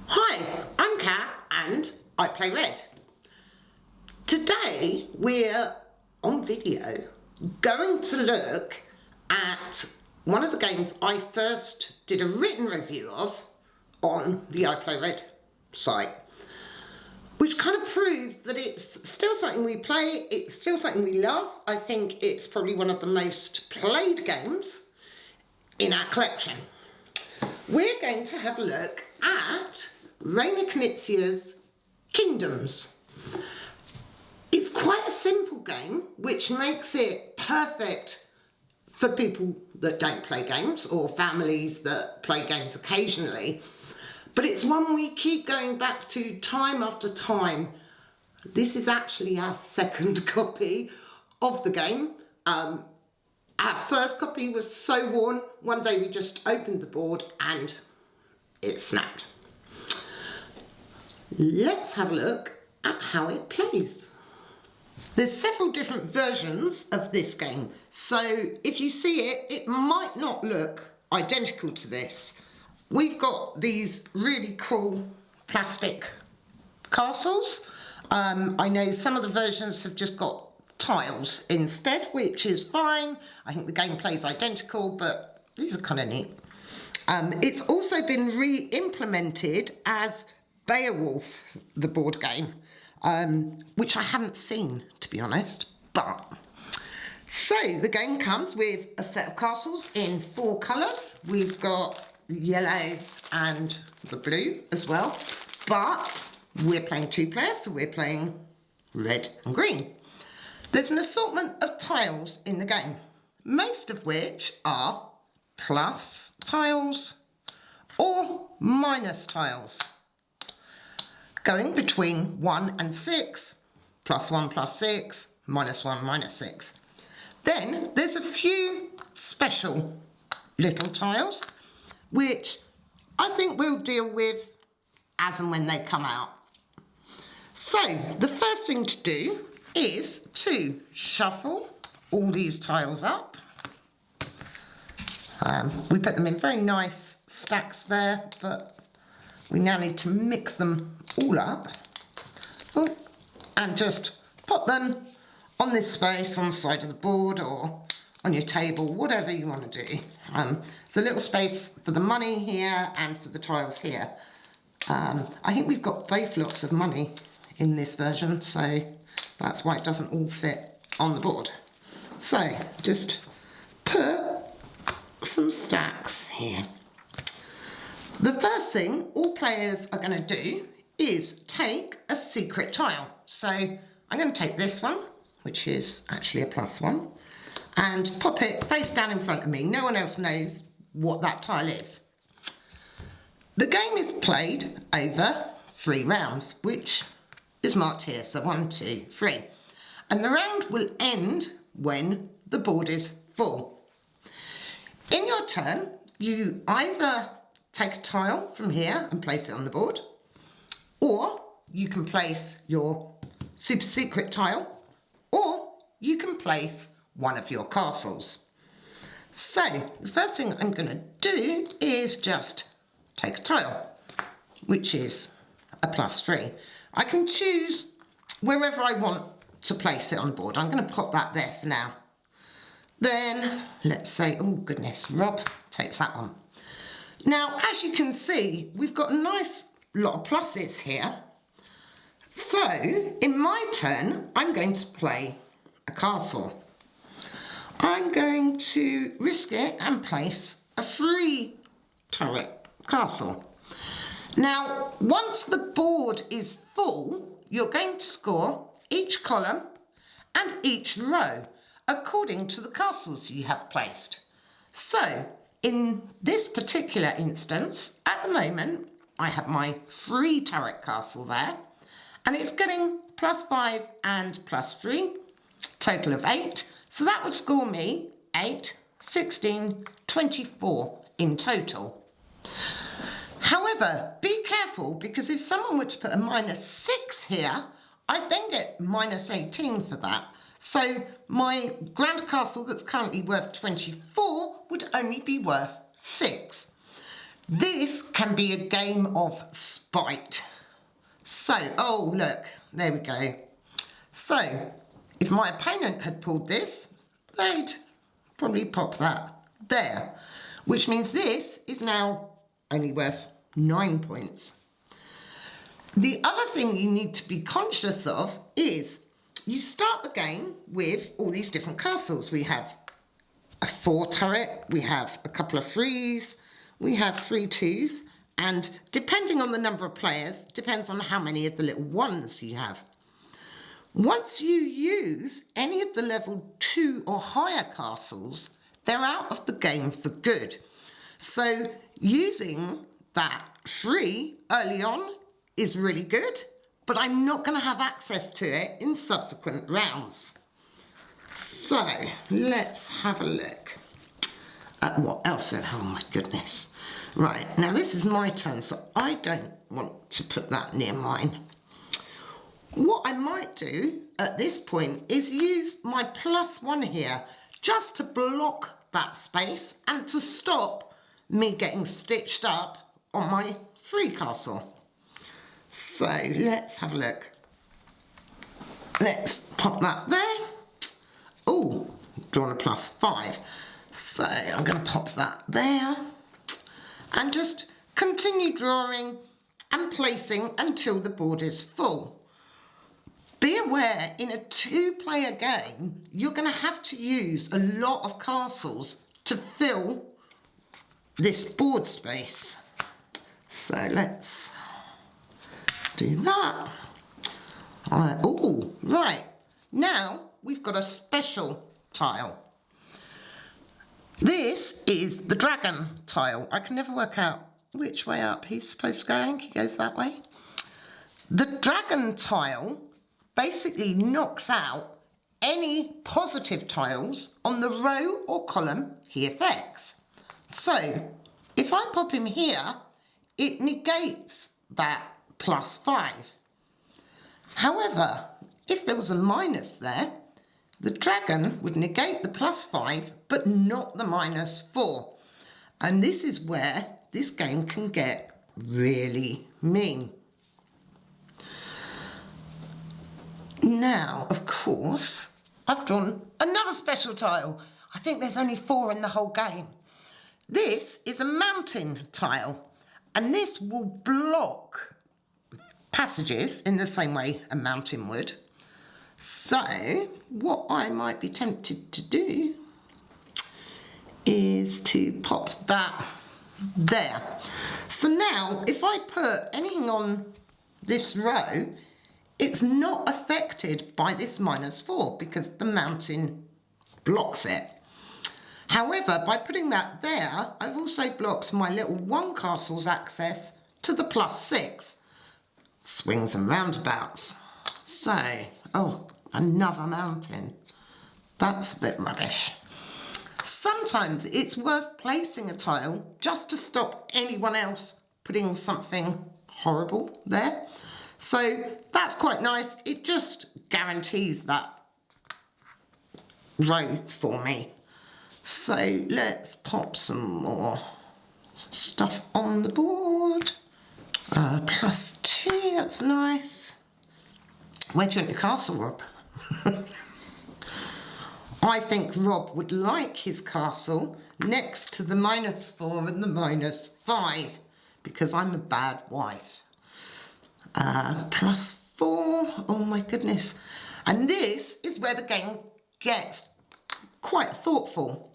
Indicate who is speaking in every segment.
Speaker 1: Hi, I'm Kat and I play Red. Today we're on video going to look at one of the games I first did a written review of on the I Play Red site, which kind of proves that it's still something we play, it's still something we love. I think it's probably one of the most played games in our collection. We're going to have a look at Reiner Knizia's Kingdoms. It's quite a simple game, which makes it perfect for people that don't play games or families that play games occasionally. But it's one we keep going back to time after time. This is actually our second copy of the game. Our first copy was so worn, one day we just opened the board and it snapped. Let's have a look at how it plays. There's several different versions of this game, so if you see it, it might not look identical to this. We've got these really cool plastic castles. I know some of the versions have just got tiles instead, which is fine. I think the game plays identical, but these are kind of neat. It's also been re-implemented as Beowulf, the board game, which I haven't seen, to be honest, but. So the game comes with a set of castles in 4 colours. We've got yellow and the blue as well, but we're playing 2 players, so we're playing red and green. There's an assortment of tiles in the game, most of which are plus tiles or minus tiles, going between 1 and 6, +1, +6, -1, -6. Then there's a few special little tiles, which I think we'll deal with as and when they come out. So the first thing to do is to shuffle all these tiles up. We put them in very nice stacks there, but we now need to mix them all up and just put them on this space on the side of the board or on your table, whatever you want to do. There's a little space for the money here and for the tiles here. I think we've got both lots of money in this version, so that's why it doesn't all fit on the board. So just put some stacks here. The first thing all players are going to do is take a secret tile. So I'm going to take this one, which is actually a +1, and pop it face down in front of me. No one else knows what that tile is. The game is played over 3 rounds, which is marked here, so 1, 2, 3. And the round will end when the board is full. In your turn, you either take a tile from here and place it on the board, or you can place your super secret tile, or you can place one of your castles. So the first thing I'm going to do is just take a tile, which is a +3. I can choose wherever I want to place it on the board. I'm going to pop that there for now. Then let's say, oh goodness, Rob takes that one. Now, as you can see, we've got a nice lot of pluses here. So in my turn, I'm going to play a castle. I'm going to risk it and place a 3-turret castle. Now, once the board is full, you're going to score each column and each row according to the castles you have placed. So, in this particular instance, at the moment, I have my 3-turret castle there, and it's getting +5 and +3, total of 8. So that would score me 8, 16, 24 in total. However, be careful, because if someone were to put a -6 here, I'd then get -18 for that. So my grand castle that's currently worth 24 would only be worth 6. This can be a game of spite. So, oh look, there we go. So, if my opponent had pulled this, they'd probably pop that there, which means this is now only worth 9 points. The other thing you need to be conscious of is you start the game with all these different castles. We have a 4 turret, we have a couple of 3s, we have 3 2s, and depending on the number of players, depends on how many of the little 1s you have. Once you use any of the level 2 or higher castles, they're out of the game for good. So using that 3 early on is really good, but I'm not going to have access to it in subsequent rounds. So let's have a look at what else. Oh my goodness. Right, now this is my turn, so I don't want to put that near mine. What I might do at this point is use my +1 here just to block that space and to stop me getting stitched up on my 3 castle. So let's have a look. Let's pop that there. Oh, drawn a +5. So I'm going to pop that there and just continue drawing and placing until the board is full. Be aware, in a 2-player game, you're going to have to use a lot of castles to fill this board space. So let's do that. Oh, right. Now we've got a special tile. This is the dragon tile. I can never work out which way up he's supposed to go. I think he goes that way. The dragon tile basically knocks out any positive tiles on the row or column he affects. So if I pop him here, it negates that +5. However, if there was a minus there, the dragon would negate the +5 but not the -4. And this is where this game can get really mean. Now, of course, I've drawn another special tile. I think there's only 4 in the whole game. This is a mountain tile, and this will block passages in the same way a mountain would. So what I might be tempted to do is to pop that there. So now if I put anything on this row, it's not affected by this -4 because the mountain blocks it. However, by putting that there, I've also blocked my little 1 castle's access to the +6. Swings and roundabouts. So, oh, another mountain. That's a bit rubbish. Sometimes it's worth placing a tile just to stop anyone else putting something horrible there. So that's quite nice. It just guarantees that row for me. So let's pop some more stuff on the board. +2, that's nice. Where do you want your castle, Rob? I think Rob would like his castle next to the -4 and the -5 because I'm a bad wife. +4, oh my goodness. And this is where the game gets quite thoughtful.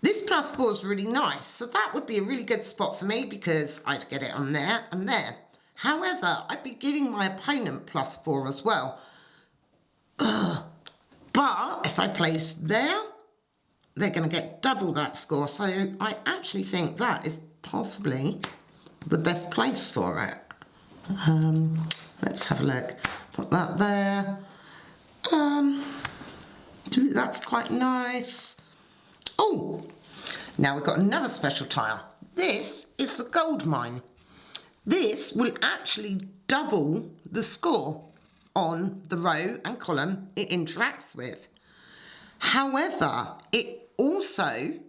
Speaker 1: This +4 is really nice, so that would be a really good spot for me because I'd get it on there and there. However, I'd be giving my opponent +4 as well. But if I place there, they're going to get double that score. So I actually think that is possibly the best place for it. Let's have a look. Put that there. That's quite nice. Oh, now we've got another special tile. This is the gold mine. This will actually double the score on the row and column it interacts with. However, it also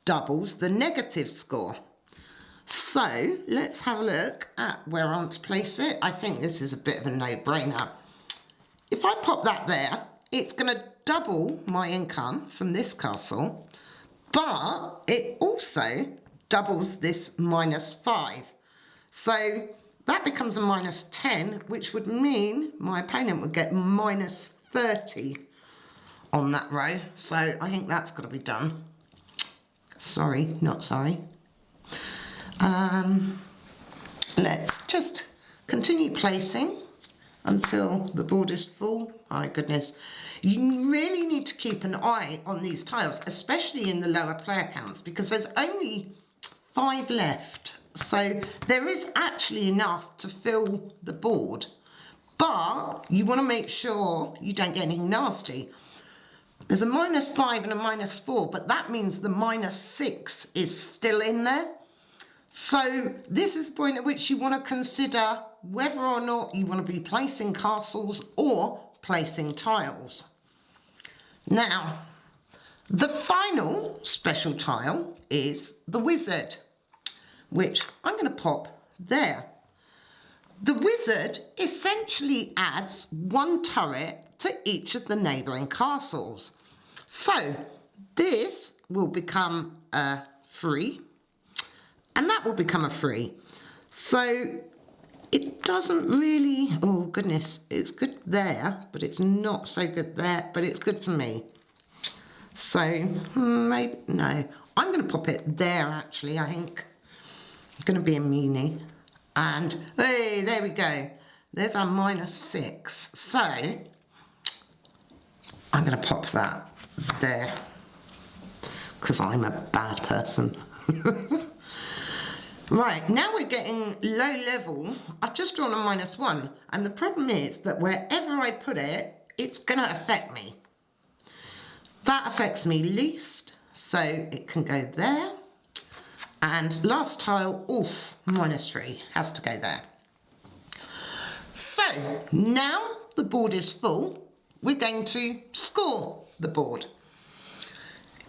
Speaker 1: doubles the negative score. So let's have a look at where I want to place it. I think this is a bit of a no-brainer. If I pop that there, it's going to double my income from this castle, but it also doubles this -5. So that becomes a -10, which would mean my opponent would get -30 on that row. So I think that's got to be done. Sorry, not sorry. Let's just continue placing until the board is full. My goodness. You really need to keep an eye on these tiles, especially in the lower player counts, because there's only 5 left. So there is actually enough to fill the board, but you want to make sure you don't get anything nasty. There's a -5 and a -4, but that means the -6 is still in there. So this is the point at which you want to consider whether or not you want to be placing castles or placing tiles. Now, the final special tile is the wizard, which I'm going to pop there. The wizard essentially adds 1 turret to each of the neighbouring castles. So this will become a 3, and that will become a 3. So it doesn't really, oh goodness, it's good there, but it's not so good there, but it's good for me. So maybe, no, I'm going to pop it there actually, I think. It's going to be a meanie. And hey, there we go. There's our -6. So I'm going to pop that there because I'm a bad person. Right, now we're getting low level. I've just drawn a -1, and the problem is that wherever I put it, it's going to affect me. That affects me least, so it can go there. And last tile, oof, -3, has to go there. So now the board is full, we're going to score the board.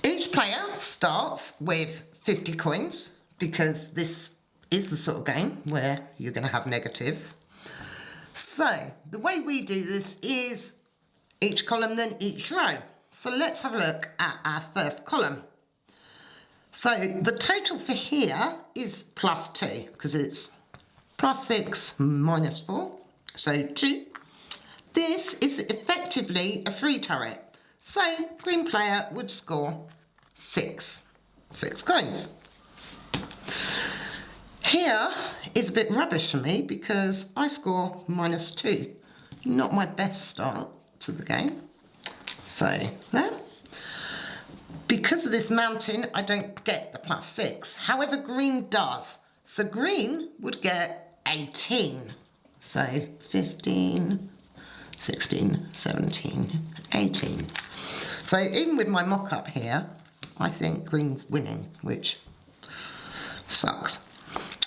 Speaker 1: Each player starts with 50 coins, because this is the sort of game where you're going to have negatives. So the way we do this is each column, then each row. So let's have a look at our first column. So the total for here is +2, because it's +6 -4, so 2. This is effectively a 3 turret. So green player would score 6 coins. Here is a bit rubbish for me because I score -2. Not my best start to the game. So there. Because of this mountain, I don't get the +6. However, green does. So green would get 18. So 15, 16, 17, 18. So even with my mock-up here, I think green's winning, which sucks.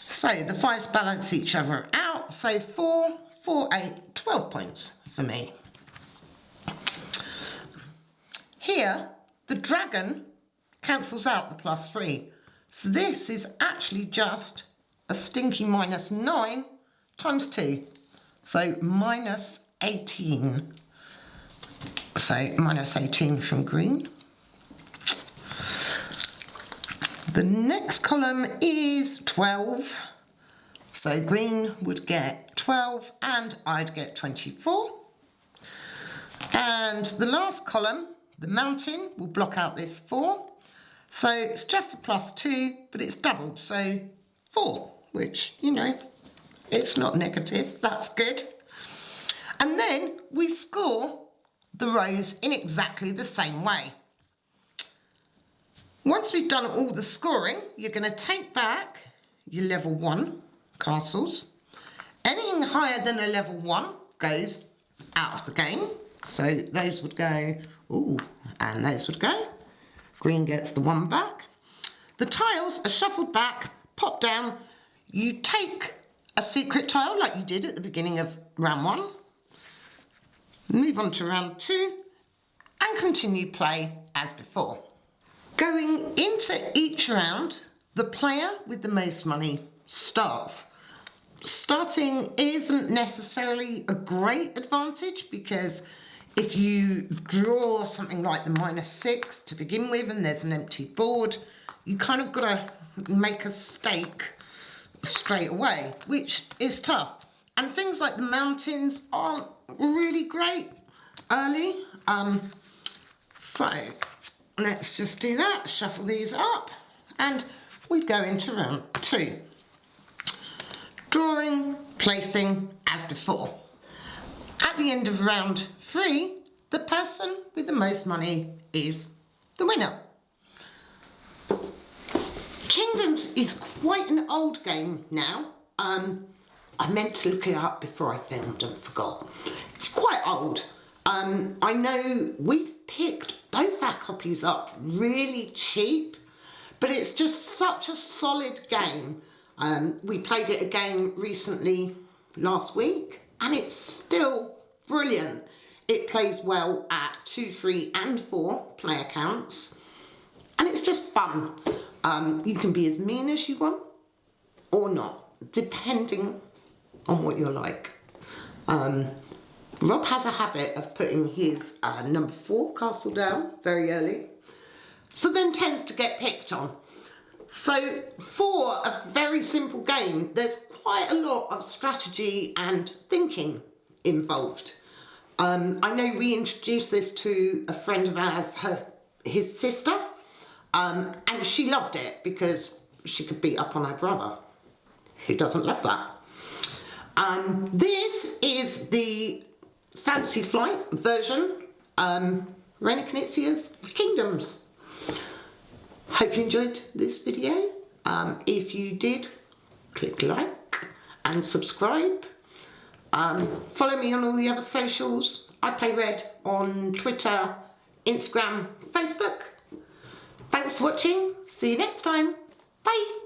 Speaker 1: So the 5s balance each other out. So 4, 4, 8, 12 points for me. Here, the dragon cancels out the +3. So this is actually just a stinky -9 times 2. So -18. So -18 from green. The next column is 12. So green would get 12 and I'd get 24. And the last column, the mountain, will block out this 4. So it's just a +2, but it's doubled, so 4, which, you know, it's not negative, that's good. And then we score the rows in exactly the same way. Once we've done all the scoring, you're going to take back your level 1 castles. Anything higher than a level 1 goes out of the game. So those would go, ooh, and those would go. Green gets the 1 back. The tiles are shuffled back, pop down. You take a secret tile like you did at the beginning of round 1. Move on to round 2 and continue play as before. Going into each round, the player with the most money starts. Starting isn't necessarily a great advantage, because if you draw something like the -6 to begin with and there's an empty board, you kind of got to make a stake straight away, which is tough. And things like the mountains aren't really great early. So let's just do that, shuffle these up, and we'd go into round 2. Drawing, placing as before. At the end of round 3, the person with the most money is the winner. Kingdoms is quite an old game now. I meant to look it up before I filmed and forgot. It's quite old. I know we've picked both our copies up really cheap, but it's just such a solid game. We played it again recently last week, and it's still brilliant. It plays well at 2, 3 and 4 player counts, and it's just fun. You can be as mean as you want or not, depending on what you're like. Rob has a habit of putting his number 4 castle down very early, so then tends to get picked on. So for a very simple game, there's quite a lot of strategy and thinking involved. I know we introduced this to a friend of ours, his sister, and she loved it because she could beat up on her brother, who doesn't love that. This is the Fantasy Flight version, Reiner Knizia's Kingdoms. Hope you enjoyed this video. If you did, click like and subscribe. Follow me on all the other socials. I play Red on Twitter, Instagram, Facebook. Thanks for watching. See you next time. Bye.